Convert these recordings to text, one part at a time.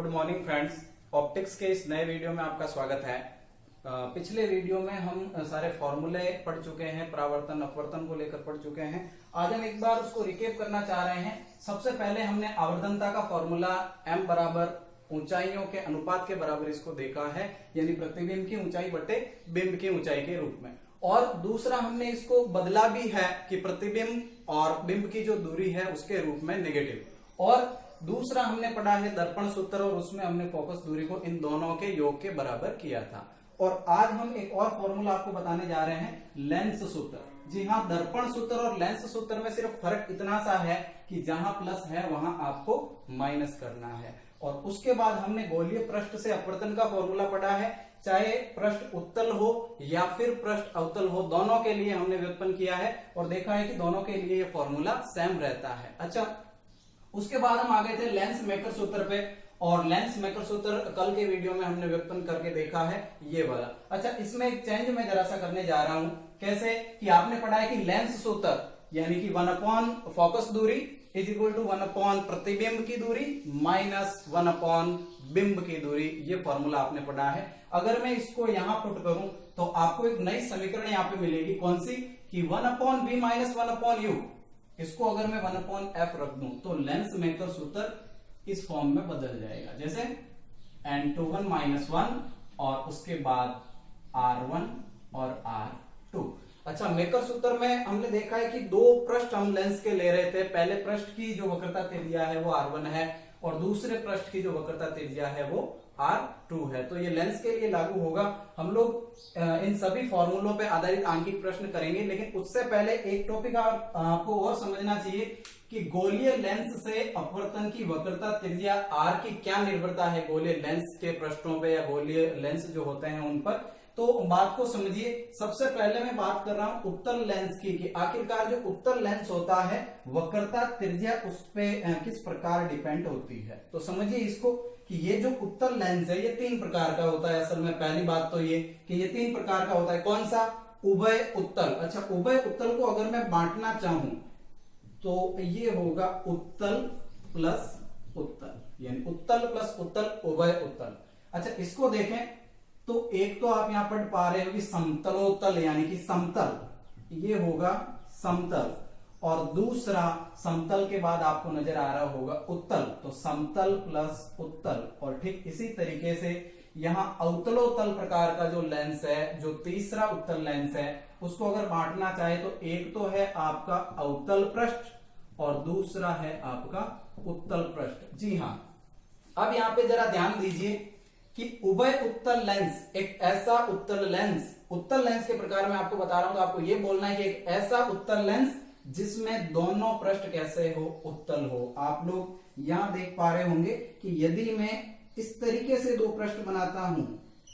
Good morning friends. Optics के इस नए वीडियो में आपका स्वागत है। पिछले वीडियो में हम सारे फॉर्मूले पढ़ चुके हैं, परावर्तन अपवर्तन को लेकर पढ़ चुके हैं। आज हम एक बार उसको रिकेप करना चाह रहे हैं। सबसे पहले हमने आवर्धनता का फॉर्मूला m बराबर ऊंचाइयों के अनुपात के बराबर इसको देखा है, यानी प्रतिबिंब की ऊंचाई बटे बिंब की ऊंचाई के रूप में। और दूसरा हमने इसको बदला भी है कि प्रतिबिंब और बिंब की जो दूरी है उसके रूप में नेगेटिव। और दूसरा हमने पढ़ा है दर्पण सूत्र, और उसमें हमने फोकस दूरी को इन दोनों के योग के बराबर किया था। और आज हम एक और फॉर्मूला आपको बताने जा रहे हैं, लेंस सूत्र। जी हाँ, दर्पण सूत्र और लेंस सूत्र में सिर्फ फर्क इतना सा है कि जहां प्लस है वहां आपको माइनस करना है। और उसके बाद हमने गोलीय पृष्ठ से अपवर्तन का फॉर्मूला पढ़ा है। चाहे पृष्ठ उत्तल हो या फिर पृष्ठ अवतल हो, दोनों के लिए हमने व्युत्पन्न किया है और देखा है कि दोनों के लिए ये फॉर्मूला सेम रहता है। अच्छा, उसके बाद हम आ गए थे लेंस मेकर सूत्र पे, और लेंस मेकर सूत्र कल के वीडियो में हमने व्युत्पन्न करके देखा है ये वाला। अच्छा, इसमें एक चेंज मैं जरा सा करने जा रहा हूं। कैसे कि आपने पढ़ा है कि लेंस सूत्र यानी कि 1 फोकस दूरी इज इक्वल टू 1 प्रतिबिंब की दूरी माइनस 1 बिंब की दूरी, ये फॉर्मूला आपने पढ़ा है। अगर मैं इसको यहां पुट करूं तो आपको एक नई समीकरण यहां पे मिलेगी। कौन सी? कि 1/v माइनस 1/u। इसको अगर मैं 1/f रख दूं तो लेंस मेकर सूत्र इस फॉर्म में बदल जाएगा, जैसे n21 - 1 और उसके बाद r1 और r2। अच्छा, मेकर सूत्र में हमने देखा है कि दो पृष्ठ हम लेंस के ले रहे थे। पहले पृष्ठ की जो वक्रता त्रिज्या है वो r1 है और दूसरे पृष्ठ की जो वक्रता त्रिज्या है वो r2 है। तो ये लेंस के लिए लागू होगा। हम लोग इन सभी फॉर्मूलों पे आधारित आंकिक प्रश्न करेंगे, लेकिन उससे पहले एक टॉपिक आपको और समझना चाहिए कि गोलीय लेंस से अपवर्तन की वक्रता त्रिज्या r की क्या निर्भरता है गोलीय लेंस के पृष्ठों पे या गोलीय लेंस जो होते हैं उन पर। तो बात को समझिए। सबसे पहले मैं बात कर रहा हूं उत्तल लेंस की, कि आखिरकार जो उत्तल लेंस होता है वक्रता त्रिज्या उस पे किस प्रकार डिपेंड होती है। तो समझिए इसको कि ये जो उत्तल लेंस है ये 3 प्रकार का होता है। असल में पहली बात तो ये कि ये 3 प्रकार का होता है। कौन सा? उभय उत्तल। अच्छा, उभय उत्तल को अगर मैं बांटना चाहूं तो ये होगा उत्तल प्लस उत्तल, यानी उत्तल प्लस उत्तल, उभय उत्तल। अच्छा, इसको देखें तो एक तो आप यहां पढ़ पा रहे हो कि समतलोत्तल यानी कि समतल, ये होगा समतल। और दूसरा समतल के बाद आपको नजर आ रहा होगा उत्तल, तो समतल प्लस उत्तल। और ठीक इसी तरीके से यहां अवतलोत्तल प्रकार का जो लेंस है, जो तीसरा उत्तल लेंस है, उसको अगर बांटना चाहे तो एक तो है आपका अवतल पृष्ठ और दूसरा है आपका उत्तल पृष्ठ। जी हां, अब यहां पे जरा ध्यान दीजिए कि उभय उत्तल लेंस एक ऐसा उत्तल लेंस के प्रकार में आपको बता रहा हूं, तो आपको यह बोलना है कि एक ऐसा उत्तल लेंस जिसमें दोनों पृष्ठ कैसे हो? उत्तल हो। आप लोग यहां देख पा रहे होंगे कि यदि मैं इस तरीके से दो पृष्ठ बनाता हूं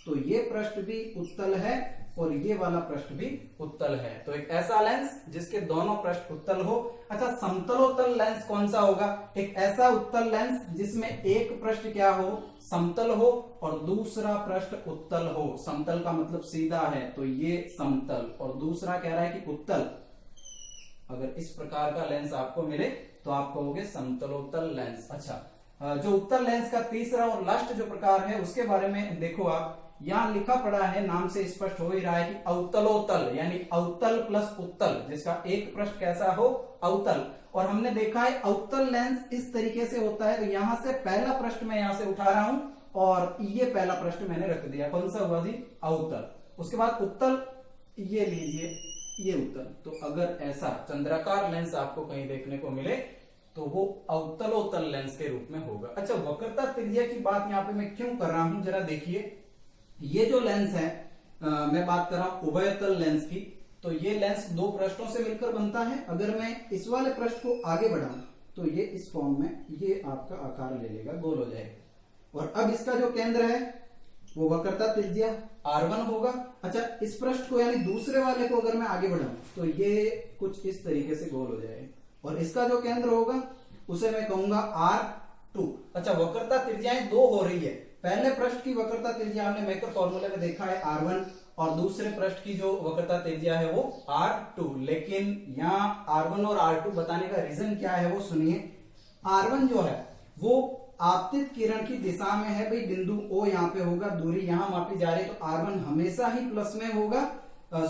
तो ये पृष्ठ भी उत्तल है और ये वाला पृष्ठ भी उत्तल है। तो एक ऐसा लेंस जिसके दोनों पृष्ठ उत्तल हो। अच्छा, समतलोत्तल लेंस कौन सा होगा? एक ऐसा उत्तल लेंस जिसमें एक पृष्ठ क्या हो? समतल हो और दूसरा पृष्ठ उत्तल हो। समतल का मतलब सीधा है, तो ये समतल, और दूसरा कह रहा है कि उत्तल। अगर इस प्रकार का लेंस आपको मिले तो आप कहोगे समतलोत्तल लेंस। अच्छा, जो उत्तल लेंस का तीसरा और लास्ट जो प्रकार है उसके बारे में देखो। आप यहां लिखा पड़ा है, नाम से स्पष्ट हो ही रहा है कि अवतलोत्तल, यानी अवतल प्लस उत्तल, जिसका एक पृष्ठ कैसा हो? अवतल। और हमने देखा है अवतल लेंस इस तरीके से होता है। तो यहां से पहला पृष्ठ मैं यहां से उठा रहा हूं और ये पहला पृष्ठ मैंने रख दिया। कौन सा हुआ जी? अवतल। उसके बाद उत्तल, ये लीजिए, ये उत्तल। तो अगर ऐसा चंद्राकार लेंस आपको कहीं देखने को मिले तो वो अवतलोत्तल लेंस के रूप में होगा। अच्छा, वक्रता त्रिज्या की बात यहां पे मैं क्यों कर रहा हूं, जरा देखिए। ये जो लेंस है, मैं बात कर रहा हूं उभयतल लेंस की, तो ये लेंस दो पृष्ठों से मिलकर बनता है। अगर मैं इस वाले पृष्ठ को आगे बढ़ाऊं तो ये इस फॉर्म में ये आपका आकार ले लेगा, गोल हो जाएगा। और अब इसका जो केंद्र है वो वक्रता त्रिज्या r1 होगा। अच्छा, इस पृष्ठ को यानी दूसरे वाले को अगर मैं आगे बढ़ाऊं तो ये कुछ इस तरीके से गोल हो जाएगा और इसका जो केंद्र होगा उसे मैं कहूंगा r2। अच्छा, वक्रता त्रिज्याएं दो हो रही है। पहले पृष्ठ की वक्रता त्रिज्या हमने मेकर फॉर्मूले में देखा है r1 और दूसरे पृष्ठ की जो वक्रता त्रिज्या है वो r2। लेकिन यहाँ r1 और r2 बताने का रीजन क्या है वो सुनिए। r1 जो है वो आपतित किरण की दिशा में है भाई, बिंदु O यहाँ पे होगा, दूरी यहाँ मापी जा रही है, तो R1 हमेशा ही प्लस में होगा,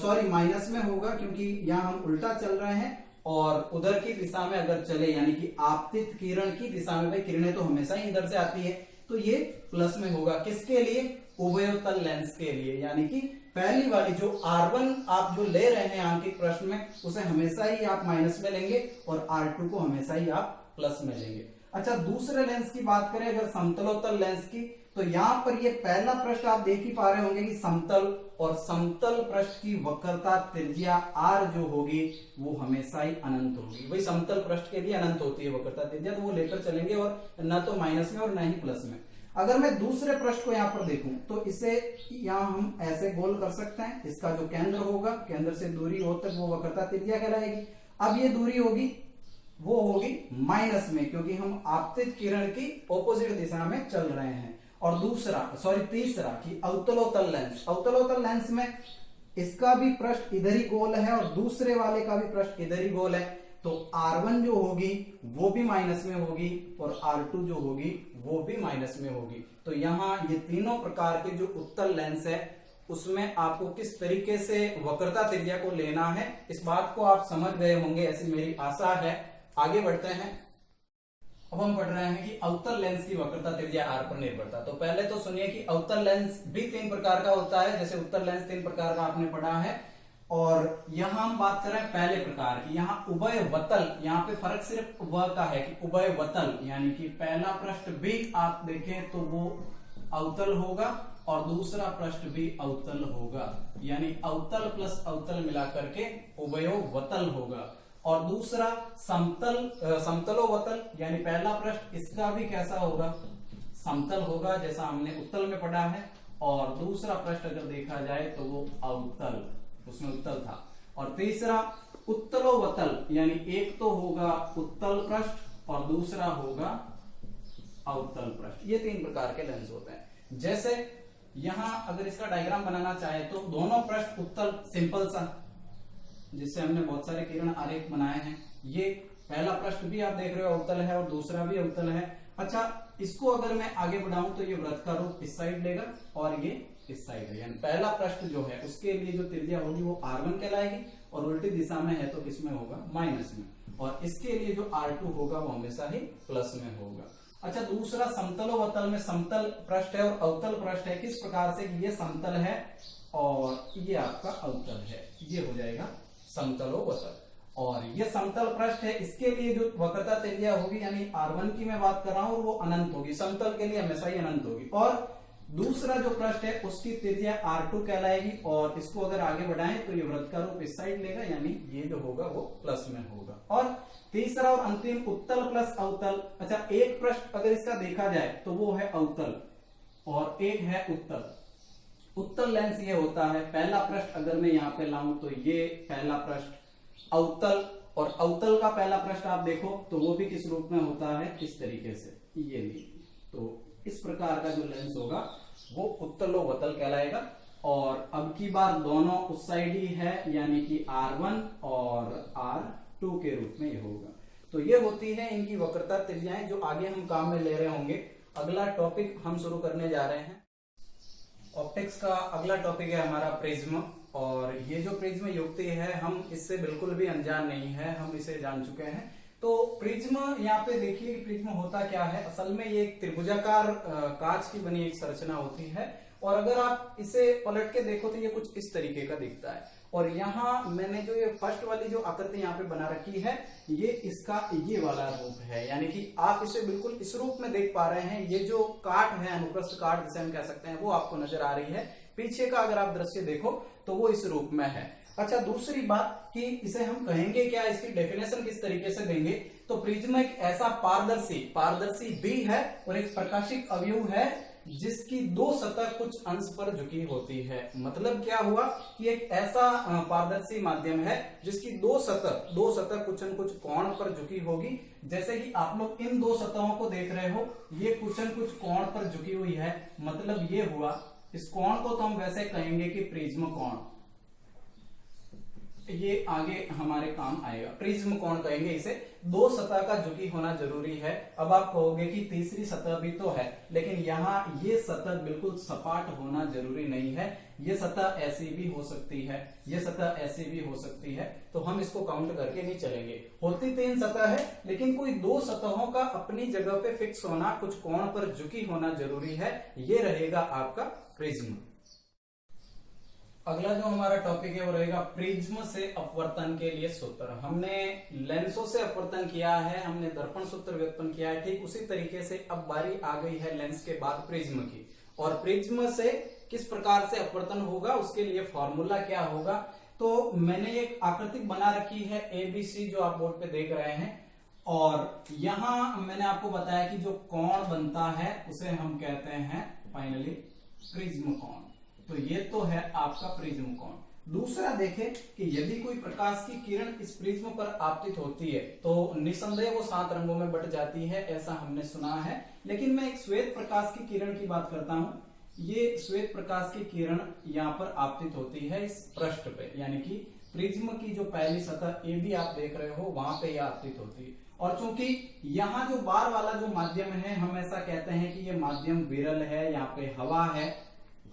सॉरी माइनस में होगा, क्योंकि यहाँ हम उल्टा चल रहे हैं। और उधर की दिशा में अगर चले, यानी कि आपतित किरण की दिशा में, भाई किरणें तो हमेशा ही इधर से आती है, तो ये प्लस में होगा। किसके लिए? उभयोतल लेंस के लिए, यानी कि पहली वाली जो R1 आप जो ले रहे हैं आंकिक प्रश्न में, उसे हमेशा ही आप माइनस में लेंगे और R2 को हमेशा ही आप प्लस में लेंगे। अच्छा, दूसरे लेंस की बात करें अगर समतलोत्तल लेंस की, तो यहाँ पर ये पहला पृष्ठ आप देख ही पा रहे होंगे कि समतल, और समतल पृष्ठ की वक्रता त्रिज्या R जो होगी वो हमेशा ही अनंत होगी। वही समतल पृष्ठ के लिए अनंत होती है वक्रता त्रिज्या, तो वो लेकर चलेंगे, और न तो माइनस में और न ही प्लस में। अगर मैं दूसरे पृष्ठ को यहाँ पर देखूं तो इसे यहाँ हम ऐसे गोल कर सकते हैं, इसका जो केंद्र होगा, केंद्र से दूरी हो तक वो वक्रता त्रिज्या कहलाएगी। अब ये दूरी होगी वो होगी माइनस में, क्योंकि हम आपतित किरण की ऑपोजिट दिशा में चल रहे हैं। और तीसरा कि अवतलोतल लेंस, अवतलोतल लेंस में इसका भी पृष्ठ इधर ही गोल है और दूसरे वाले का भी पृष्ठ इधर ही गोल है, तो R1 जो होगी वो भी माइनस में होगी और R2 जो होगी वो भी माइनस में होगी। तो यहाँ ये तीनों प्रकार के जो उत्तल लेंस है उसमें आपको किस तरीके से वक्रता त्रिज्या को लेना है, इस बात को आप समझ गए होंगे, ऐसी मेरी आशा है। आगे बढ़ते हैं। अब हम पढ़ रहे हैं कि अवतल लेंस की वक्रता त्रिज्या R पर निर्भरता। तो पहले तो सुनिए कि अवतल लेंस भी 3 प्रकार का होता है, जैसे उत्तल लेंस 3 प्रकार का आपने पढ़ा है। और यहां हम बात कर रहे हैं पहले प्रकार की, यहाँ उभयवतल, यहाँ पे फर्क सिर्फ वह का है कि उभयवतल यानी कि पहला पृष्ठ भी आप देखें तो वो अवतल होगा और दूसरा पृष्ठ भी अवतल होगा, यानी अवतल प्लस अवतल मिलाकर के उभयोवतल होगा। और दूसरा समतलोवतल, यानी पहला पृष्ठ इसका भी कैसा होगा? समतल होगा, जैसा हमने उत्तल में पढ़ा है। और दूसरा पृष्ठ अगर देखा जाए तो वो अवतल, उसमें उत्तल था। और तीसरा उत्तलोवतल, यानी एक तो होगा उत्तल पृष्ठ और दूसरा होगा अवतल पृष्ठ। ये 3 प्रकार के लेंस होते हैं। जैसे यहां अगर इसका डायग्राम बनाना चाहे तो दोनों पृष्ठ उत्तल, सिंपल सा, जिससे हमने बहुत सारे किरण आरेख बनाए हैं। ये पहला पृष्ठ भी आप देख रहे हो अवतल है और दूसरा भी अवतल है। अच्छा, इसको अगर मैं आगे बढ़ाऊं तो ये वृत्त का रूप इस साइड लेगा और ये इस साइड है, यानी पहला पृष्ठ जो है उसके लिए जो त्रिज्या होगी वो R1 कहलाएगी, और उल्टी दिशा में है तो किसमें होगा? माइनस में। और इसके लिए जो R2 होगा वो हमेशा ही प्लस में होगा। अच्छा, दूसरा समतलोवतल में समतल पृष्ठ है और अवतल पृष्ठ है। किस प्रकार से? ये समतल है और ये आपका अवतल है, ये हो जाएगा समतलोवतल। और ये समतल पृष्ठ है, इसके लिए जो वक्रता त्रिज्या होगी, यानी R1 की मैं बात कर रहा हूं, वो अनंत होगी, समतल के लिए हमेशा ही अनंत होगी। और दूसरा जो पृष्ठ है उसकी त्रिज्या R2 कहलाएगी। और इसको अगर आगे बढ़ाएं तो ये वृत्त का रूप इस साइड लेगा, यानी ये जो होगा वो प्लस में होगा। और तीसरा और अंतिम उत्तल प्लस अवतल। अच्छा, एक पृष्ठ अगर इसका देखा जाए तो वो है अवतल और एक है उत्तल। उत्तल लेंस ये होता है, पहला पृष्ठ अगर मैं यहाँ पे लाऊं तो ये पहला पृष्ठ अवतल, और अवतल का पहला पृष्ठ आप देखो तो वो भी किस रूप में होता है? इस तरीके से, ये लीजिए। तो इस प्रकार का जो लेंस होगा वो उत्तलोवतल कहलाएगा। और अब की बार दोनों उस साइड ही है, यानी कि R1 और R2 के रूप में ये होगा। तो ये होती है इनकी वक्रता त्रिज्याएं, जो आगे हम काम में ले रहे होंगे। अगला टॉपिक हम शुरू करने जा रहे हैं। ऑप्टिक्स का अगला टॉपिक है हमारा प्रिज्म। और ये जो प्रिज्म युक्ति है, हम इससे बिल्कुल भी अनजान नहीं है, हम इसे जान चुके हैं। तो प्रिज्म, यहाँ पे देखिए प्रिज्म होता क्या है। असल में ये एक त्रिभुजाकार कांच की बनी एक संरचना होती है, और अगर आप इसे पलट के देखो तो ये कुछ इस तरीके का दिखता है। और यहाँ मैंने जो ये फर्स्ट वाली जो आकृति यहाँ पे बना रखी है, ये इसका ये वाला रूप है, यानी कि आप इसे बिल्कुल इस रूप में देख पा रहे हैं। ये जो काट है, अनुप्रस्थ काट जिसे हम कह सकते हैं, वो आपको नजर आ रही है। पीछे का अगर आप दृश्य देखो तो वो इस रूप में है। अच्छा, दूसरी बात कि इसे हम कहेंगे क्या, इसकी डेफिनेशन किस तरीके से देंगे? तो प्रिज्म एक ऐसा पारदर्शी भी है और एक प्रकाशिक अवयव है जिसकी 2 सतह कुछ अंश पर झुकी होती है। मतलब क्या हुआ कि एक ऐसा पारदर्शी माध्यम है जिसकी 2 सतह कुछ न कुछ कोण पर झुकी होगी। जैसे कि आप लोग इन 2 सतहों को देख रहे हो, ये कुछ न कुछ कोण पर झुकी हुई है। मतलब ये हुआ, इस कोण को तो हम वैसे कहेंगे कि प्रिज्म कोण। ये आगे हमारे काम आएगा। प्रिज्म कोण कहेंगे इसे। दो सतह का झुकी होना जरूरी है। अब आप कहोगे कि तीसरी सतह भी तो है, लेकिन यहाँ ये सतह बिल्कुल सपाट होना जरूरी नहीं है। ये सतह ऐसी भी हो सकती है, ये सतह ऐसी भी हो सकती है, तो हम इसको काउंट करके नहीं चलेंगे। होती तीन सतह है, लेकिन कोई दो सतहों का अपनी जगह पे फिक्स होना, कुछ कोण पर झुकी होना जरूरी है। ये रहेगा आपका प्रिज्म। अगला जो हमारा टॉपिक है वो रहेगा प्रिज्म से अपवर्तन के लिए सूत्र। हमने लेंसों से अपवर्तन किया है, हमने दर्पण सूत्र व्युत्पन्न किया है, ठीक उसी तरीके से अब बारी आ गई है लेंस के बाद प्रिज्म की। और प्रिज्म से किस प्रकार से अपवर्तन होगा, उसके लिए फॉर्मूला क्या होगा। तो मैंने एक आकृति बना रखी है ABC, जो आप बोर्ड पे देख रहे हैं, और यहां मैंने आपको बताया कि जो कोण बनता है उसे हम कहते हैं फाइनली प्रिज्म कोण। तो ये तो है आपका प्रिज्म कोण। दूसरा देखें कि यदि कोई प्रकाश की किरण इस प्रिज्म पर आपतित होती है तो निसंदेह वो 7 रंगों में बट जाती है, ऐसा हमने सुना है। लेकिन मैं एक श्वेत प्रकाश की किरण की बात करता हूं। ये श्वेत प्रकाश की किरण यहाँ पर आपतित होती है इस पृष्ठ पे, यानी कि प्रिज्म की जो पहली सतह AB आप देख रहे हो वहां पे यह आपतित होती है। और चूंकि यहाँ जो बार वाला जो माध्यम है, हम ऐसा कहते हैं कि ये माध्यम विरल है, यहाँ पे हवा है,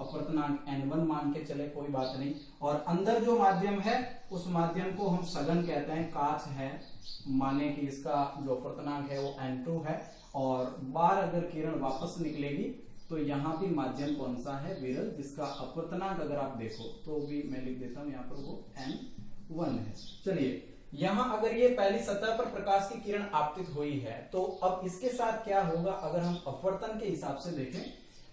अपवर्तनांक N1 मान के चले, कोई बात नहीं। और अंदर जो माध्यम है उस माध्यम को हम सघन कहते हैं, कांच है, माने कि इसका जो अपवर्तनांक है वो N2 है। और बार अगर किरण वापस निकलेगी तो यहाँ भी माध्यम कौन सा है, विरल, जिसका अपवर्तनांक अगर आप देखो तो भी मैं लिख देता हूं यहाँ पर, वो N1 है। चलिए, यहाँ अगर ये पहली सतह पर प्रकाश की किरण आपतित हुई है तो अब इसके साथ क्या होगा, अगर हम अपवर्तन के हिसाब से देखें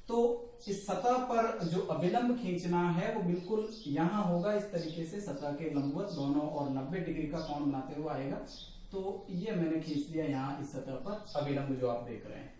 तो इस सतह पर जो अभिलंब खींचना है वो बिल्कुल यहां होगा, इस तरीके से सतह के लंबवत दोनों और 90 डिग्री का कोण बनाते हुए आएगा। तो ये मैंने खींच दिया यहाँ इस सतह पर अभिलंब जो आप देख रहे हैं।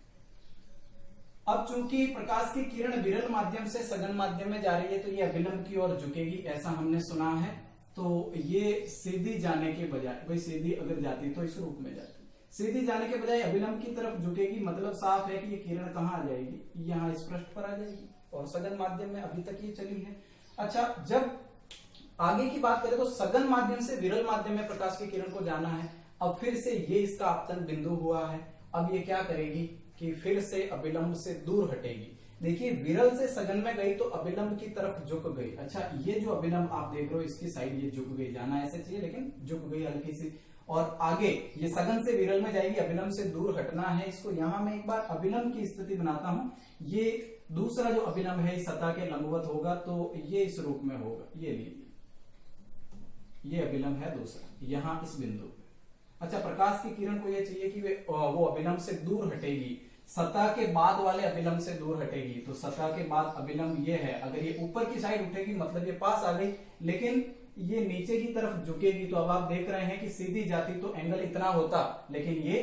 अब चूंकि प्रकाश की किरण विरल माध्यम से सघन माध्यम में जा रही है तो ये अभिलंब की ओर झुकेगी, ऐसा हमने सुना है। तो ये सीधी जाने के बजाय, भाई सीधी अगर जाती तो इस रूप में जाती, सीधी जाने के बजाय अभिलंब की तरफ झुकेगी, मतलब साफ है कि ये किरण कहाँ आ जाएगी, यहाँ इस पृष्ठ पर आ जाएगी। और सघन माध्यम में अभी तक ये चली है। अच्छा, जब आगे की बात करें तो सघन माध्यम से विरल माध्यम में प्रकाश की किरण को जाना है। अब फिर से ये इसका आपतन बिंदु हुआ है। अब ये क्या करेगी कि फिर से अभिलंब से दूर हटेगी। देखिए, विरल से सघन में गई तो अभिलंब की तरफ झुक गई। अच्छा, ये जो अभिलंब आप देख रहे हो इसकी साइड ये झुक गई, जाना ऐसे चाहिए लेकिन झुक गई हल्की सी। और आगे ये सघन से विरल में जाएगी, अभिलंब से दूर हटना है इसको। यहां मैं एक बार अभिलंब की स्थिति बनाता हूं। ये दूसरा जो अभिलंब है इस सतह के लंबवत होगा, तो ये इस रूप में होगा, ये लीजिए, ये अभिलंब है दूसरा, यहां इस बिंदु पे। अच्छा, प्रकाश की किरण को ये चाहिए कि वो अभिलंब से दूर हटेगी, सतह के बाद वाले अभिलंब से दूर हटेगी। तो सतह के बाद अभिलंब ये है, अगर ये ऊपर की साइड उठेगी मतलब ये पास आ गई, लेकिन ये नीचे की तरफ झुकेगी। तो अब आप देख रहे हैं कि सीधी जाती तो एंगल इतना होता, लेकिन ये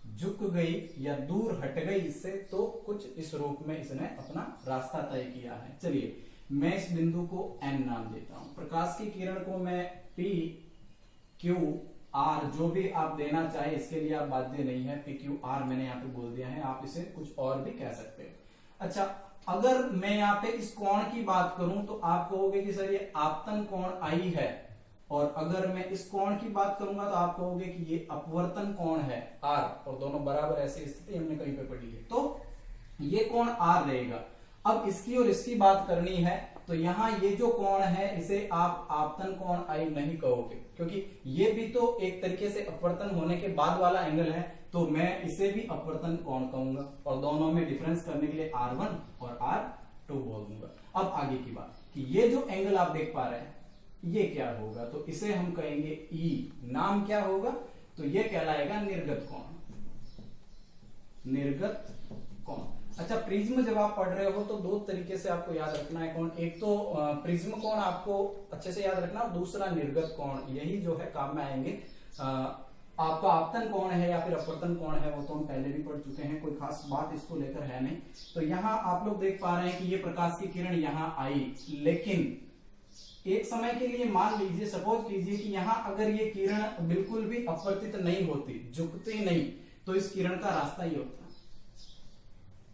झुक गई या दूर हट गई इससे, तो कुछ इस रूप में इसने अपना रास्ता तय किया है। चलिए, मैं इस बिंदु को N नाम देता हूं। प्रकाश की किरण को मैं P, Q, R जो भी आप देना चाहे, इसके लिए आप बाध्य नहीं है। P, Q, R मैंने यहाँ पे बोल दिया है, आप इसे कुछ और भी कह सकते हो। अच्छा, अगर मैं यहाँ पे इस कोण की बात करूं तो आप कहोगे कि सर ये आपतन कोण I है, और अगर मैं इस कोण की बात करूंगा तो आप कहोगे कि ये अपवर्तन कोण है R, और दोनों बराबर ऐसी स्थिति हमने कहीं पे पढ़ी है, तो ये कोण R रहेगा। अब इसकी और इसकी बात करनी है तो यहाँ ये जो कोण है इसे आप आपतन कोण I नहीं कहोगे, क्योंकि ये भी तो एक तरीके से अपवर्तन होने के बाद वाला एंगल है, तो मैं इसे भी अपवर्तन कोण कहूंगा, और दोनों में डिफरेंस करने के लिए R1 और R2 बोल दूंगा। अब आगे की बात कि ये जो एंगल आप देख पा रहे हैं ये क्या होगा, तो इसे हम कहेंगे E। नाम क्या होगा, तो ये कहलाएगा निर्गत कोण, निर्गत कोण। अच्छा, प्रिज्म जब आप पढ़ रहे हो तो दो तरीके से आपको याद रखना है कोण। एक तो प्रिज्म कोण आपको अच्छे से याद रखना, और दूसरा निर्गत कोण, यही जो है काम में आएंगे। आपका आपतन कोण है या फिर अपवर्तन कोण है वो तो हम पहले भी पढ़ चुके हैं, कोई खास बात इसको लेकर है नहीं। तो यहाँ आप लोग देख पा रहे हैं कि ये प्रकाश की किरण यहाँ आई, लेकिन एक समय के लिए मान लीजिए, सपोज कीजिए कि यहाँ अगर ये किरण बिल्कुल भी अपवर्तित नहीं होती, झुकती नहीं, तो इस किरण का रास्ता ये होता,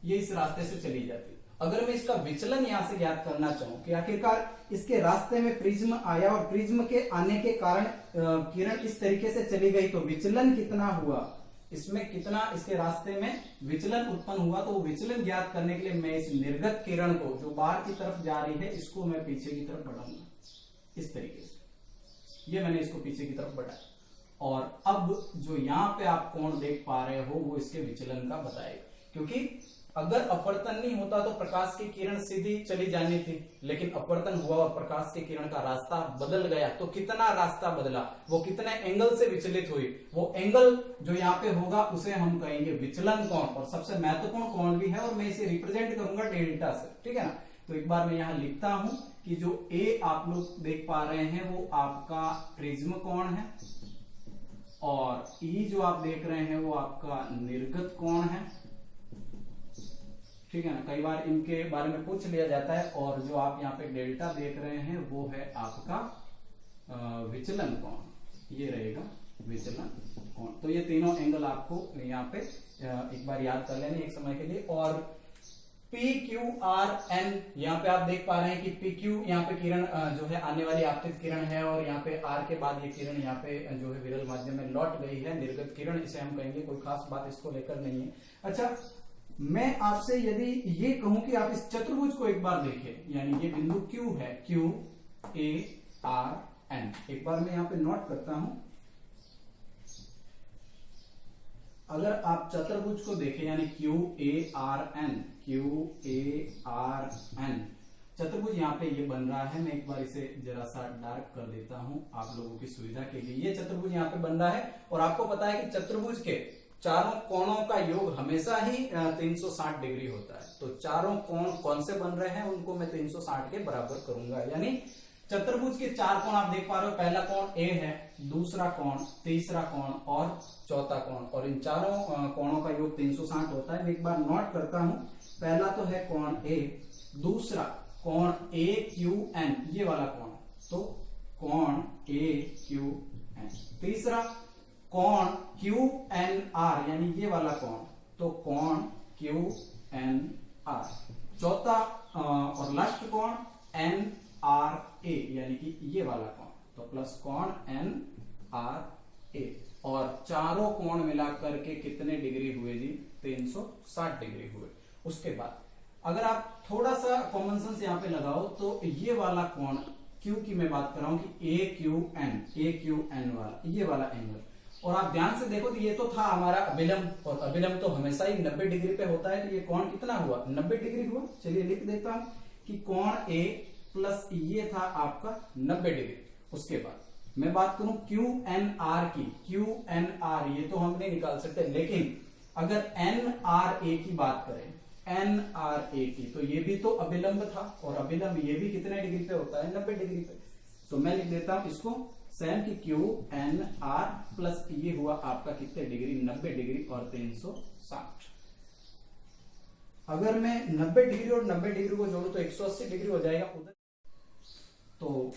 ये इस रास्ते से चली जाती। अगर मैं इसका विचलन यहां से ज्ञात करना चाहूं कि आखिरकार इसके रास्ते में प्रिज्म आया और प्रिज्म के आने के कारण किरण इस तरीके से चली गई, तो विचलन कितना हुआ, इसमें कितना इसके रास्ते में विचलन उत्पन्न हुआ, तो वो विचलन ज्ञात करने के लिए मैं इस निर्गत किरण को जो बाहर की तरफ जा रही है इसको मैं पीछे की तरफ बढ़ाऊंगा इस तरीके से। ये मैंने इसको पीछे की तरफ बढ़ाया और अब जो यहाँ पे आप कोण देख पा रहे हो वो इसके विचलन का बताएगा, क्योंकि अगर अपवर्तन नहीं होता तो प्रकाश की किरण सीधी चली जानी थी, लेकिन अपवर्तन हुआ और प्रकाश की किरण का रास्ता बदल गया। तो कितना रास्ता बदला, वो कितने एंगल से विचलित हुई, वो एंगल जो यहाँ पे होगा उसे हम कहेंगे विचलन कोण, और सबसे महत्वपूर्ण कोण भी है और मैं इसे रिप्रेजेंट करूंगा डेल्टा से, ठीक है ना। तो एक बार मैं यहाँ लिखता हूं कि जो ए आप लोग देख पा रहे हैं वो आपका प्रिज्म कोण है और ई जो आप देख रहे हैं वो आपका निर्गत कोण है, ठीक है ना। कई बार इनके बारे में पूछ लिया जाता है। और जो आप यहाँ पे डेल्टा देख रहे हैं वो है आपका विचलन कोण, ये रहेगा विचलन कोण। तो ये तीनों एंगल आपको यहाँ पे एक बार याद कर लेने एक समय के लिए। और पी क्यू आर एन यहाँ पे आप देख पा रहे हैं कि पी क्यू यहाँ पे किरण जो है आने वाली आपतित किरण है और यहाँ पे आर के बाद ये किरण यहाँ पे जो है विरल माध्यम में लौट गई है, निर्गत किरण इसे हम कहेंगे, कोई खास बात इसको लेकर नहीं है। अच्छा, मैं आपसे यदि ये कहूं कि आप इस चतुर्भुज को एक बार देखें, यानी ये बिंदु Q है, Q A R N, एक बार मैं यहां पे नोट करता हूं। अगर आप चतुर्भुज को देखें यानी Q A R N, Q A R N चतुर्भुज यहाँ पे ये बन रहा है। मैं एक बार इसे जरा सा डार्क कर देता हूं आप लोगों की सुविधा के लिए। ये चतुर्भुज यहाँ पे बन रहा है और आपको पता है कि चतुर्भुज के चारों कोणों का योग हमेशा ही 360 डिग्री होता है। तो चारों कोण कौन से बन रहे हैं उनको मैं 360 के बराबर करूंगा, यानी चतुर्भुज के चार कोण आप देख पा रहे हो। पहला कोण ए है, दूसरा कोण, तीसरा कोण और चौथा कोण, और इन चारों कोणों का योग 360 होता है। मैं एक बार नोट करता हूं। पहला तो है कोण ए, दूसरा कोण ए क्यू एन, ये वाला कोण, तो कोण ए क्यू एन, तीसरा कोण क्यू एन आर यानी ये वाला कोण, तो कोण क्यू एन आर, चौथा और लास्ट कोण एन आर ए यानी कि ये वाला कोण, तो प्लस कोण एन आर ए, और चारों कोण मिलाकर के कितने डिग्री हुए जी, 360 डिग्री हुए। उसके बाद अगर आप थोड़ा सा कॉमन सेंस यहाँ पे लगाओ तो ये वाला कोण Q की मैं बात कर रहा हूं कि ए क्यू एन वाला, ये वाला एंगल, और आप ध्यान से देखो तो ये तो था हमारा अभिलंब, और अभिलंब तो हमेशा ही 90 डिग्री पे होता है। तो ये कोण कितना हुआ, 90 डिग्री हुआ। चलिए लिख देता हूं कि कोण ए प्लस ये था आपका 90 डिग्री। उसके बाद मैं बात करूं क्यू एन आर की, क्यू एन आर ये तो हम नहीं निकाल सकते, लेकिन अगर एन आर ए की बात करें, एन आर ए की, तो ये भी तो अभिलंब था, और अभिलंब ये भी कितने डिग्री पे होता है, 90 डिग्री पे। तो मैं लिख देता हूं इसको सेम की क्यू एन आर प्लस ये हुआ आपका कितने डिग्री, 90 डिग्री और 360। अगर मैं 90 डिग्री और 90 डिग्री को जोड़ू तो 180 डिग्री हो जाएगा उधर। तो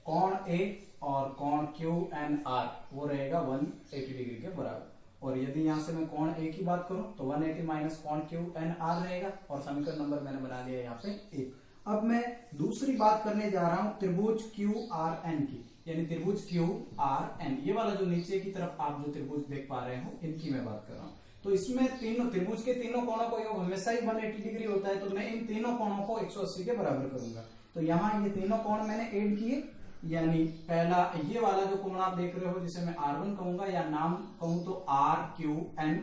कोण ए और कोण क्यू एन आर वो रहेगा 180 डिग्री के बराबर। और यदि यहां से मैं कोण ए की बात करूं तो 180 माइनस कोण क्यू एन आर रहेगा, और समीकरण नंबर मैंने बना दिया यहाँ पे 1। अब मैं दूसरी बात करने जा रहा हूं त्रिभुज क्यू आर एन की, यानी त्रिभुज क्यू आर एन, ये वाला जो नीचे की तरफ आप जो त्रिभुज देख पा रहे हो इनकी मैं बात कर रहा हूं। तो इसमें तीनों त्रिभुज के तीनों कोणों का योग हमेशा ही 180 डिग्री होता है, तो मैं इन तीनों कोणों को 180 के बराबर करूंगा। तो यहाँ ये तीनों कोण मैंने ऐड किए, यानी पहला ये वाला जो कोण आप देख रहे हो जिसे मैं R1 कहूंगा, या नाम कहूं तो RQN,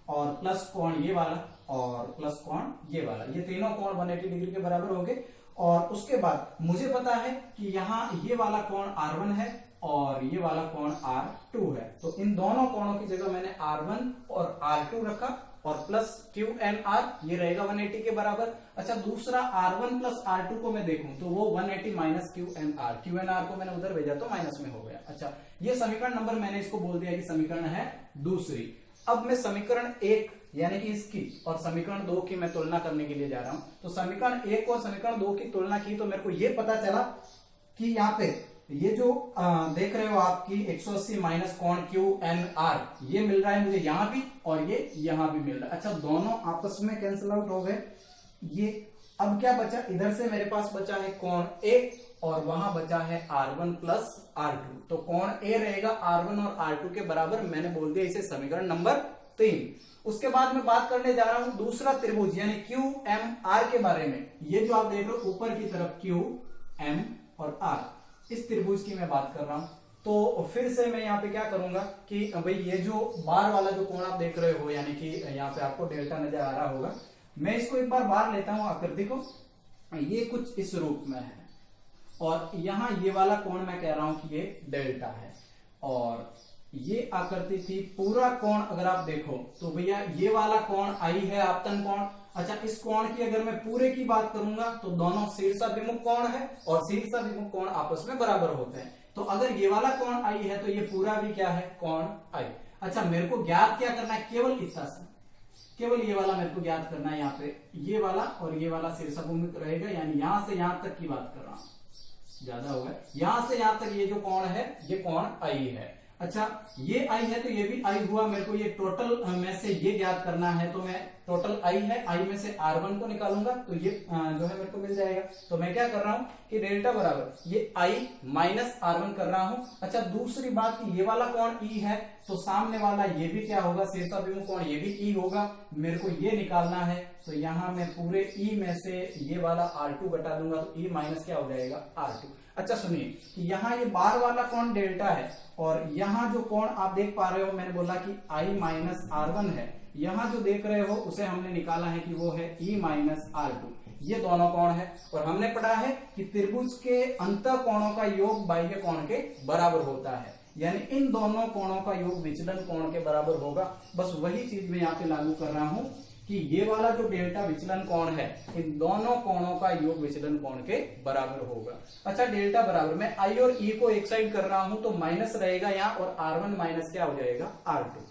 और प्लस कोण ये वाला और प्लस कोण ये वाला, ये तीनों कोण 180 डिग्री के बराबर हो गए। और उसके बाद मुझे पता है कि यहाँ ये वाला कोण R1 है और ये वाला कोण R2 है, तो इन दोनों कोणों की जगह मैंने R1 और R2 रखा, और प्लस क्यू एन आर ये रहेगा 180 के बराबर। अच्छा, दूसरा R1 प्लस R2 को मैं देखूं तो वो 180 माइनस क्यू एन आर को मैंने उधर भेजा तो माइनस में हो गया। अच्छा, ये समीकरण नंबर मैंने इसको बोल दिया कि समीकरण है दूसरी। अब मैं समीकरण 1 यानी कि इसकी और समीकरण 2 की मैं तुलना करने के लिए जा रहा हूं। तो समीकरण 1 और समीकरण 2 की तुलना की तो मेरे को ये पता चला कि यहाँ पे ये जो देख रहे हो आपकी 180 माइनस कोण क्यू एन आर ये मिल रहा है मुझे यहाँ भी, और ये यहाँ भी मिल रहा है। अच्छा, दोनों आपस में कैंसिल आउट हो गए, ये अब क्या बचा, इधर से मेरे पास बचा है कोण A और वहां बचा है R1 प्लस R2। तो कोण A रहेगा R1 और R2 के बराबर, मैंने बोल दिया इसे समीकरण नंबर 3। उसके बाद मैं बात करने जा रहा हूं दूसरा त्रिभुज यानी QMR के बारे में। ये जो आप देख रहे हो ऊपर की तरफ QM और R, इस त्रिभुज की मैं बात कर रहा हूं। तो फिर से मैं यहाँ पे क्या करूंगा कि भाई ये जो बार वाला जो कोण आप देख रहे हो यानी कि यहाँ पे आपको डेल्टा नजर आ रहा होगा, मैं इसको एक बार बार लेता हूं आकृति को। ये कुछ इस रूप में है और यहाँ ये वाला कोण मैं कह रहा हूं कि ये डेल्टा है और ये आकृति थी। पूरा कोण अगर आप देखो तो भैया ये वाला कोण आई है आपतन कोण। अच्छा, इस कोण की अगर मैं पूरे की बात करूंगा तो दोनों शीर्षाभिमुख कोण है और शीर्षाभिमुख कोण आपस में बराबर होते हैं। तो अगर ये वाला कोण आई है तो ये पूरा भी क्या है, कोण आई। अच्छा, मेरे को ज्ञात क्या करना है, केवल इतना सा, केवल ये वाला मेरे को ज्ञात करना है। यहाँ पे ये वाला और ये वाला शीर्षाभिमुख रहेगा, यानी यहां से यहां तक की बात कर रहा हूं, ज्यादा होगा। यहां से यहां तक ये जो कोण है ये कोण आई है। अच्छा, ये आई है तो ये भी आई हुआ। मेरे को ये टोटल में से ये ज्ञात करना है तो मैं टोटल आई है, आई में से R1 को निकालूंगा तो ये जो है मेरे को मिल जाएगा। तो मैं क्या कर रहा हूं कि डेल्टा बराबर ये आई माइनस R1 कर रहा हूं। अच्छा, दूसरी बात कि ये वाला कोण E है तो सामने वाला ये भी क्या होगा, शीर्षाभिमुख कोण ये भी E होगा। मेरे को ये निकालना है तो यहां मैं पूरे E में से ये वाला R2 घटा दूंगा तो E माइनस क्या हो जाएगा, R2। अच्छा सुनिए कि यहाँ ये बार वाला कोण डेल्टा है और यहाँ जो कोण आप देख पा रहे हो, मैंने बोला कि I माइनस R1 है। यहाँ जो देख रहे हो उसे हमने निकाला है कि वो है E माइनस R2। ये दोनों कोण है और हमने पढ़ा है कि त्रिभुज के अंतः कोणों का योग बाह्य कोण के बराबर होता है, यानी इन दोनों कोणों का योग विचलन कोण के बराबर होगा। बस वही चीज मैं यहाँ पे लागू कर रहा हूं कि ये वाला जो डेल्टा विचलन कोण है इन दोनों कोणों का योग विचलन कोण के बराबर होगा। अच्छा, डेल्टा बराबर मैं I और E को एक साइड कर रहा हूं तो माइनस रहेगा यहाँ और R1 माइनस क्या हो जाएगा, R2।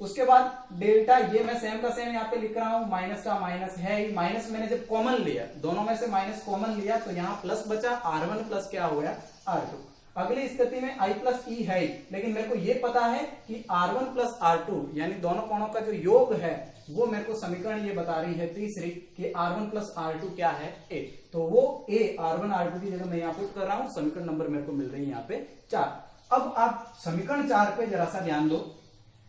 उसके बाद डेल्टा ये मैं सेम का सेम यहाँ पे लिख रहा हूं, माइनस का माइनस है ही। माइनस मैंने जब कॉमन लिया, दोनों में से माइनस कॉमन लिया तो यहाँ प्लस बचा, R1 प्लस क्या हो गया, R2। अगली स्थिति में I प्लस E है, लेकिन मेरे को ये पता है कि R1 प्लस R2 यानी दोनों कोणों का जो योग है वो मेरे को समीकरण ये बता रही है तीसरी कि R1 प्लस R2 क्या है, A। तो वो A R1 R2 की जगह मैं यहाँ पुट कर रहा हूँ। समीकरण नंबर मेरे को मिल रही है यहाँ पे 4। अब आप समीकरण 4 पे जरा सा ध्यान दो।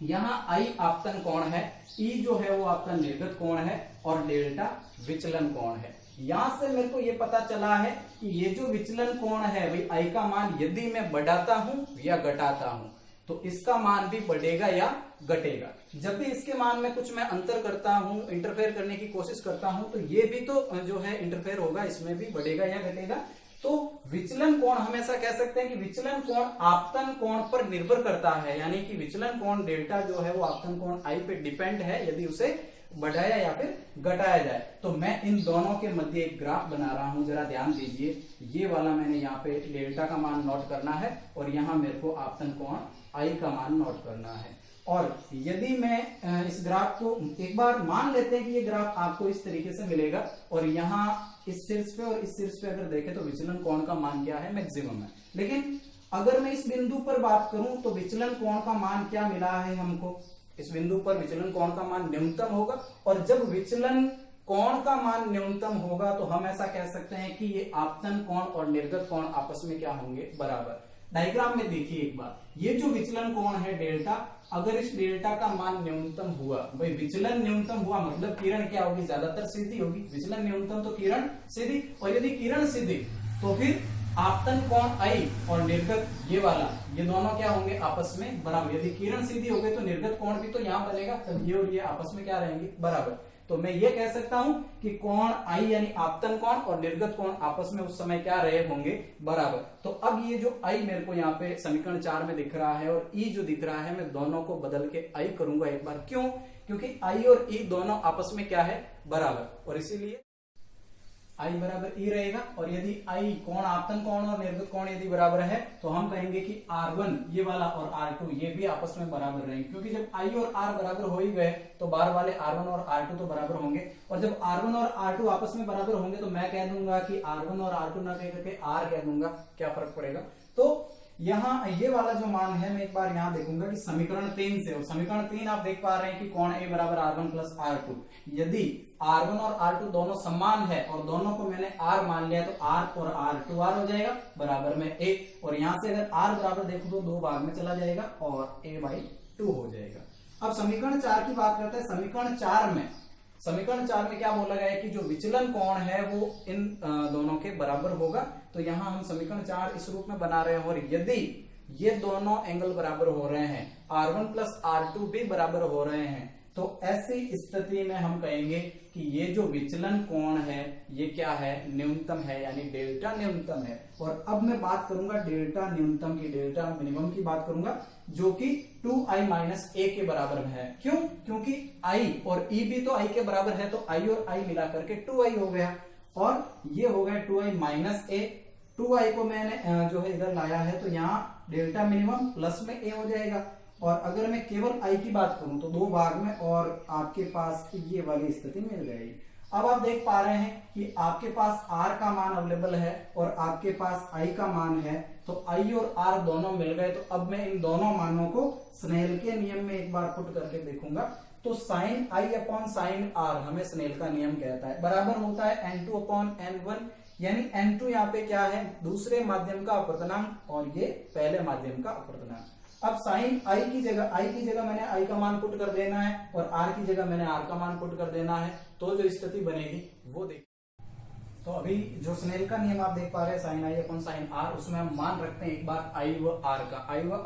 यहाँ I आपतन कोण है, E जो है वो आपका निर्गत कोण है और डेल्टा विचलन कोण है। यहां से मेरे को ये पता चला है कि ये जो विचलन कोण है भाई I का मान यदि मैं बढ़ाता हूं या घटाता हूं तो इसका मान भी बढ़ेगा या घटेगा। जब भी इसके मान में कुछ मैं अंतर करता हूं, इंटरफेयर करने की कोशिश करता हूं तो ये भी तो जो है इंटरफेयर होगा, इसमें भी बढ़ेगा या घटेगा। तो विचलन कोण हम ऐसा कह सकते हैं कि विचलन कोण आपतन कोण पर निर्भर करता है, यानी कि विचलन कोण डेल्टा जो है वो आपतन कोण I पे डिपेंड है यदि उसे बढ़ाया या फिर घटाया जाए। तो मैं इन दोनों के मध्य एक ग्राफ बना रहा हूं, जरा ध्यान दीजिए। ये वाला मैंने यहाँ पे डेल्टा का मान नोट करना है और यहाँ मेरे को आपतन कोण I का मान नोट करना है। और यदि मैं इस ग्राफ को एक बार मान लेते हैं कि ये ग्राफ आपको इस तरीके से मिलेगा और यहाँ इस शीर्ष पे और इस शीर्ष पे अगर देखें तो विचलन कोण का मान क्या है, मैक्सिमम है। लेकिन अगर मैं इस बिंदु पर बात करूं तो विचलन कोण का मान क्या मिला है हमको, इस बिंदु पर विचलन कोण का मान न्यूनतम होगा। और जब विचलन कोण का मान न्यूनतम होगा तो हम ऐसा कह सकते हैं कि ये आपतन कोण और निर्गत कोण आपस में क्या होंगे, बराबर। डायग्राम में देखिए एक बार, ये जो विचलन कोण है डेल्टा, अगर इस डेल्टा का मान न्यूनतम हुआ, भाई विचलन न्यूनतम हुआ मतलब किरण क्या होगी, ज्यादातर सीधी होगी। विचलन न्यूनतम तो किरण सीधी, और यदि किरण सीधी तो फिर आपतन कोण I और निर्गत ये वाला, ये दोनों क्या होंगे, आपस में बराबर। यदि किरण सीधी हो गई तो निर्गत कोण भी तो यहाँ बनेगा, तब ये और ये आपस में क्या रहेंगे, बराबर। तो मैं ये कह सकता हूं कि कोण I यानी आपतन कोण और निर्गत कोण आपस में उस समय क्या रहे होंगे, बराबर। तो अब ये जो I मेरे को यहाँ पे समीकरण 4 में दिख रहा है और E जो दिख रहा है, मैं दोनों को बदल के I करूंगा एक बार। क्यों? क्योंकि I और E दोनों आपस में क्या है, बराबर, और इसीलिए I बराबर E रहेगा। और यदि I कोण आपतन कोण और निर्गत कोण यदि बराबर है तो हम कहेंगे कि R1 ये वाला और R2 ये भी आपस में बराबर रहेंगे, क्योंकि जब I और R बराबर हो ही गए तो बार वाले R1 और R2 तो बराबर होंगे। और जब R1 और R2 आपस में बराबर होंगे तो मैं कह दूंगा कि R1 और R2 ना कह करके R कह दूंगा, क्या फर्क पड़ेगा। तो यहाँ ये वाला जो मान है मैं एक बार यहाँ देखूंगा कि समीकरण 3 से, और समीकरण 3 आप देख पा रहे हैं कि कोण A बराबर R1 प्लस R2। यदि R1 और R2 दोनों समान है और दोनों को मैंने R मान लिया तो R और R 2R हो जाएगा बराबर में A, और यहां से अगर R बराबर देखो तो 2 भाग में चला जाएगा और A/2 हो जाएगा। अब समीकरण 4 की बात करते हैं। समीकरण 4 में क्या बोला गया है कि जो विचलन कोण है वो इन दोनों के बराबर होगा। तो यहाँ हम समीकरण 4 इस रूप में बना रहे हैं, और यदि ये दोनों एंगल बराबर हो रहे हैं, R1 प्लस R2 भी बराबर हो रहे हैं, तो ऐसी स्थिति में हम कहेंगे कि ये जो विचलन कोण है ये क्या है, न्यूनतम है, यानी डेल्टा न्यूनतम है। और अब मैं बात करूंगा डेल्टा न्यूनतम की, डेल्टा मिनिमम की बात करूंगा, जो कि 2i माइनस ए के बराबर में है। क्यों? क्योंकि i और e भी तो i के बराबर है, तो i और i मिला करके 2i हो गया, और ये हो गया 2i माइनस ए। 2i को मैंने जो है इधर लाया है, तो यहाँ डेल्टा मिनिमम प्लस में a हो जाएगा। और अगर मैं केवल i की बात करूं तो 2 भाग में, और आपके पास ये वाली स्थिति मिल जाएगी। अब आप देख पा रहे हैं कि आपके पास r का मान अवेलेबल है और आपके पास i का मान है, तो i और r दोनों मिल गए। तो अब मैं इन दोनों मानों को स्नेल के नियम में एक बार पुट करके देखूंगा। तो sine i upon sine r हमें स्नेल का नियम कहता है, बराबर होता है n2 अपॉन n1, यानी n2 यहाँ पे क्या है, दूसरे माध्यम का अपवर्तनांक, और ये पहले माध्यम का अपवर्तनांक। अब साइन i की जगह मैंने i का मान पुट कर देना है, और r की जगह मैंने r का मान पुट कर देना है, तो जो स्थिति बनेगी वो देख। तो अभी जो स्नेल का नियम आप देख पा रहे हैं sine i upon sine r, उसमें हम मान रखते हैं एक बार i व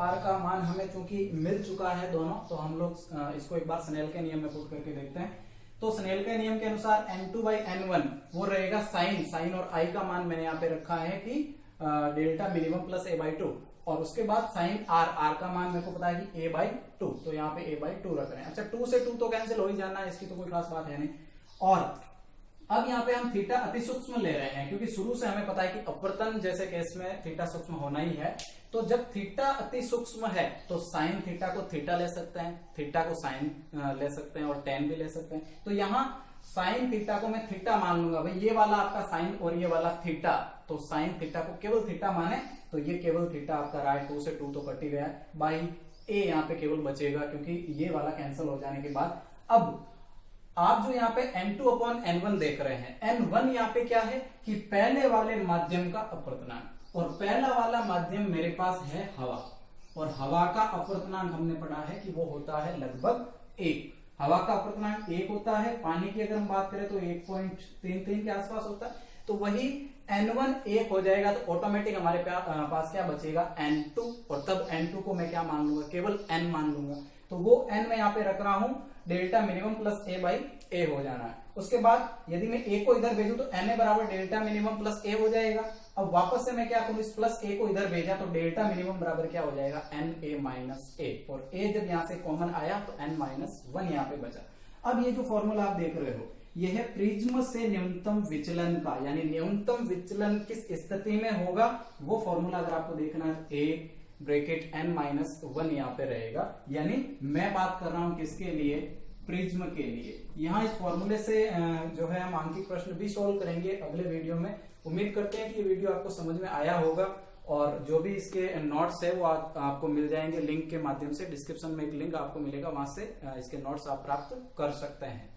r का मान हमें चूंकि मिल चुका है दोनों, तो हम लोग इसको एक बार स्नेल के नियम में पुट करके देखते हैं। तो स्नेल के नियम के अनुसार n2/n1 वो रहेगा साइन और i का मान मैंने यहाँ पे रखा है कि डेल्टा मिनिमम प्लस a/2, और उसके बाद साइन r का मान मेरे को पता है कि a/2, तो यहाँ पे a/2 रख रहे हैं। अच्छा, 2 से 2 तो कैंसिल हो ही जाना है, इसकी तो कोई खास बात है नहीं। और अब यहाँ पे हम थीटा अति सूक्ष्म ले रहे हैं, क्योंकि शुरू से हमें पता है कि अपवर्तन जैसे केस में थीटा सूक्ष्म होना ही है। तो जब थीटा अति सूक्ष्म है तो साइन थीटा को थीटा ले सकते हैं, थीटा को साइन ले सकते हैं, और टेन भी ले सकते हैं। तो यहाँ साइन थीटा को मैं थीटा मान लूंगा, भाई ये वाला आपका साइन और ये वाला थीटा, तो साइन थीटा को केवल थीटा माने, तो ये केवल थीटा आपका रहा है। 2 से 2 तो कट ही गया है, बाई ए यहाँ पे केवल बचेगा, क्योंकि ये वाला कैंसिल हो जाने के बाद अब आप जो यहाँ पे n2 अपॉन n1 देख रहे हैं, n1 यहाँ पे क्या है कि पहले वाले माध्यम का अपवर्तनांक, और पहला वाला माध्यम मेरे पास है हवा, और हवा का अपवर्तनांक हमने पढ़ा है कि वो होता है लगभग 1। हवा का अपवर्तनांक 1 होता है। पानी की अगर हम बात करें तो 1.33 के आसपास होता है। तो वही n1 1 हो जाएगा, तो ऑटोमेटिक हमारे पास क्या बचेगा, n2, और तब n2 को मैं क्या मान लूंगा, केवल n मान लूंगा। तो वो n मैं यहाँ पे रख रहा हूं, डेल्टा मिनिमम प्लस a/a हो जाना है। उसके बाद यदि मैं a को इधर भेजूं तो na बराबर डेल्टा मिनिमम प्लस a हो जाएगा। अब वापस से मैं क्या करूं, इस प्लस a को इधर भेजा तो डेल्टा मिनिमम बराबर क्या हो जाएगा, na माइनस a, और a जब यहाँ से कॉमन आया तो n माइनस 1 यहाँ पे बचा। अब ये जो फॉर्मूला आप देख रहे हो ये है प्रिज्म से न्यूनतम विचलन का, यानी न्यूनतम विचलन किस स्थिति में होगा वो फॉर्मूला अगर आपको देखना है, a ब्रैकेट n माइनस 1 यहाँ पे रहेगा। यानी मैं बात कर रहा हूं किसके लिए, प्रिज्म के लिए। यहाँ इस फॉर्मूले से जो है हम आंकिक प्रश्न भी सॉल्व करेंगे अगले वीडियो में। उम्मीद करते हैं कि ये वीडियो आपको समझ में आया होगा, और जो भी इसके नोट्स है वो आपको मिल जाएंगे लिंक के माध्यम से। डिस्क्रिप्शन में एक लिंक आपको मिलेगा, वहां से इसके नोट्स आप प्राप्त कर सकते हैं।